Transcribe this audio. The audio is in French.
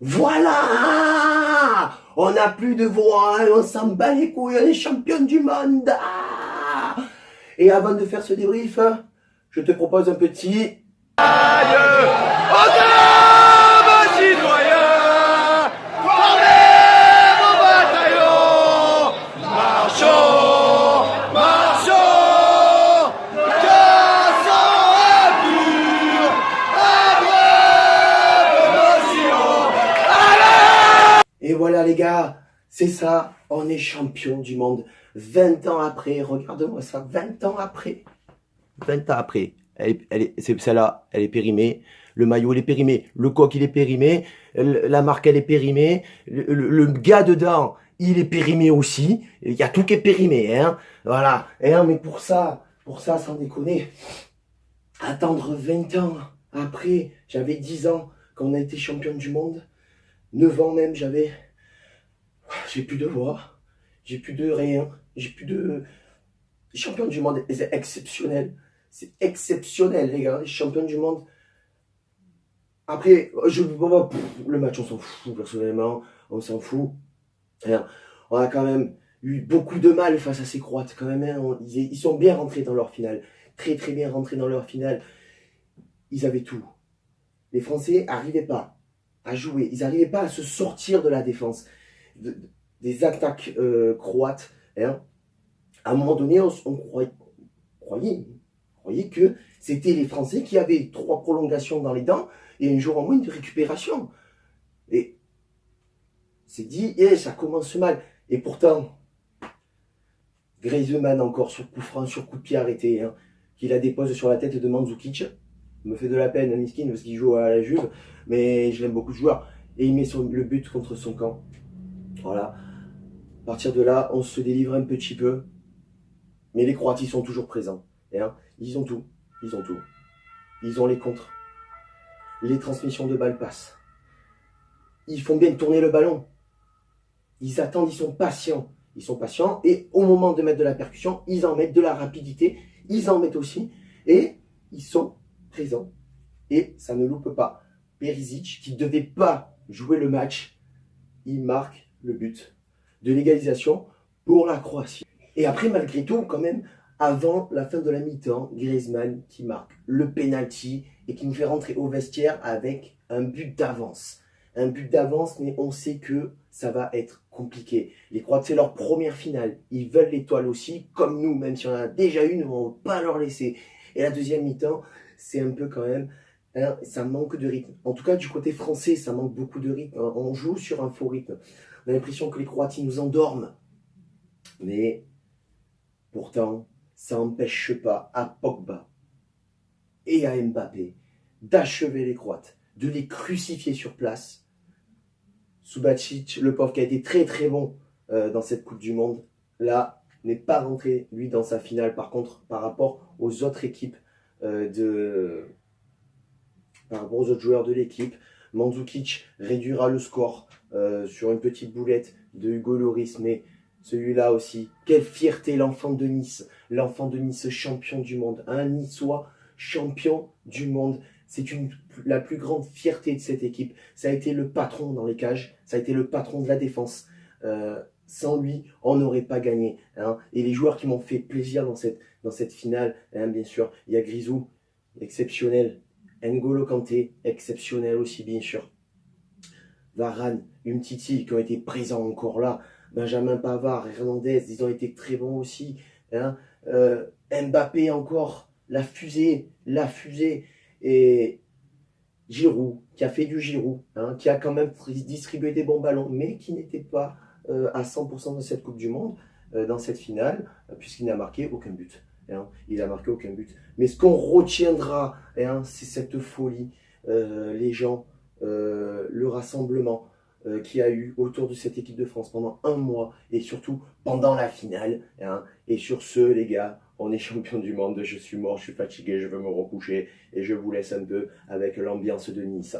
Voilà! On n'a plus de voix, on s'en bat les couilles, on est champion du monde! Et avant de faire ce débrief, je te propose un petit... Et voilà les gars, c'est ça, on est champion du monde. 20 ans après, regarde-moi ça, 20 ans après. 20 ans après, c'est celle-là, elle est périmée. Le maillot, il est périmé. Le coq, il est périmé. La marque, elle est périmée. Le gars dedans, il est périmé aussi. Il y a tout qui est périmé, hein. Voilà. Et non, mais pour ça, sans déconner, attendre 20 ans après, j'avais 10 ans quand on a été champion du monde. 9 ans même, j'ai plus de voix, j'ai plus de rien, j'ai plus de... Champion du monde, c'est exceptionnel. C'est exceptionnel, les gars, les champions du monde. Après, le match, on s'en fout, personnellement, on s'en fout. On a quand même eu beaucoup de mal face à ces Croates, quand même. Hein. Ils sont bien rentrés dans leur finale, très très bien rentrés dans leur finale. Ils avaient tout. Les Français n'arrivaient pas à jouer, ils n'arrivaient pas à se sortir de la défense, des attaques croates. Hein. À un moment donné, on croyait que c'était les Français qui avaient 3 prolongations dans les dents et un jour en moins de récupération. Et c'est dit, ça commence mal. Et pourtant, Griezmann encore sur coup franc, sur coup de pied arrêté, hein, qui la dépose sur la tête de Mandzukic. Me fait de la peine, Miskin, parce qu'il joue à la Juve, mais je l'aime beaucoup ce joueur. Et il met le but contre son camp. Voilà. À partir de là, on se délivre un petit peu. Mais les Croates, ils sont toujours présents. Hein. Ils ont tout. Ils ont tout. Ils ont les contres. Les transmissions de balles passent. Ils font bien tourner le ballon. Ils attendent, ils sont patients. Ils sont patients. Et au moment de mettre de la percussion, ils en mettent de la rapidité. Ils en mettent aussi. Et ils sont présent et ça ne loupe pas. Perisic, qui ne devait pas jouer le match, il marque le but de l'égalisation pour la Croatie. Et après, malgré tout, quand même, avant la fin de la mi-temps, Griezmann qui marque le penalty et qui nous fait rentrer au vestiaire avec un but d'avance. Un but d'avance, mais on sait que ça va être compliqué. Les Croates, c'est leur première finale. Ils veulent l'étoile aussi, comme nous, même si on en a déjà une, on ne va pas leur laisser. Et la deuxième mi-temps, c'est un peu quand même, hein, ça manque de rythme. En tout cas, du côté français, ça manque beaucoup de rythme. On joue sur un faux rythme. On a l'impression que les Croates, ils nous endorment. Mais pourtant, ça n'empêche pas à Pogba et à Mbappé d'achever les Croates, de les crucifier sur place. Subacic, le pauvre qui a été très très bon dans cette Coupe du Monde, là, n'est pas rentré, lui, dans sa finale. Par contre, par rapport aux autres équipes, par rapport aux autres joueurs de l'équipe, Mandzukic réduira le score sur une petite boulette de Hugo Lloris, mais celui-là aussi, quelle fierté, l'enfant de Nice champion du monde, un Niçois champion du monde, c'est la plus grande fierté de cette équipe. Ça a été le patron dans les cages, ça a été le patron de la défense. Sans lui, on n'aurait pas gagné. Hein. Et les joueurs qui m'ont fait plaisir dans cette finale, hein, bien sûr, il y a Grisou, exceptionnel. N'Golo Kanté, exceptionnel aussi, bien sûr. Varane, Umtiti, qui ont été présents encore là. Benjamin Pavard, Hernandez, ils ont été très bons aussi. Hein. Mbappé encore, la fusée. Et Giroud, qui a fait du Giroud, hein, qui a quand même distribué des bons ballons, mais qui n'était pas à 100% de cette Coupe du Monde, dans cette finale, puisqu'il n'a marqué aucun but. Hein, il n'a marqué aucun but. Mais ce qu'on retiendra, hein, c'est cette folie, les gens, le rassemblement qu'il y a eu autour de cette équipe de France pendant un mois, et surtout pendant la finale. Hein. Et sur ce, les gars, on est champion du monde, je suis mort, je suis fatigué, je veux me recoucher, et je vous laisse un peu avec l'ambiance de Nice.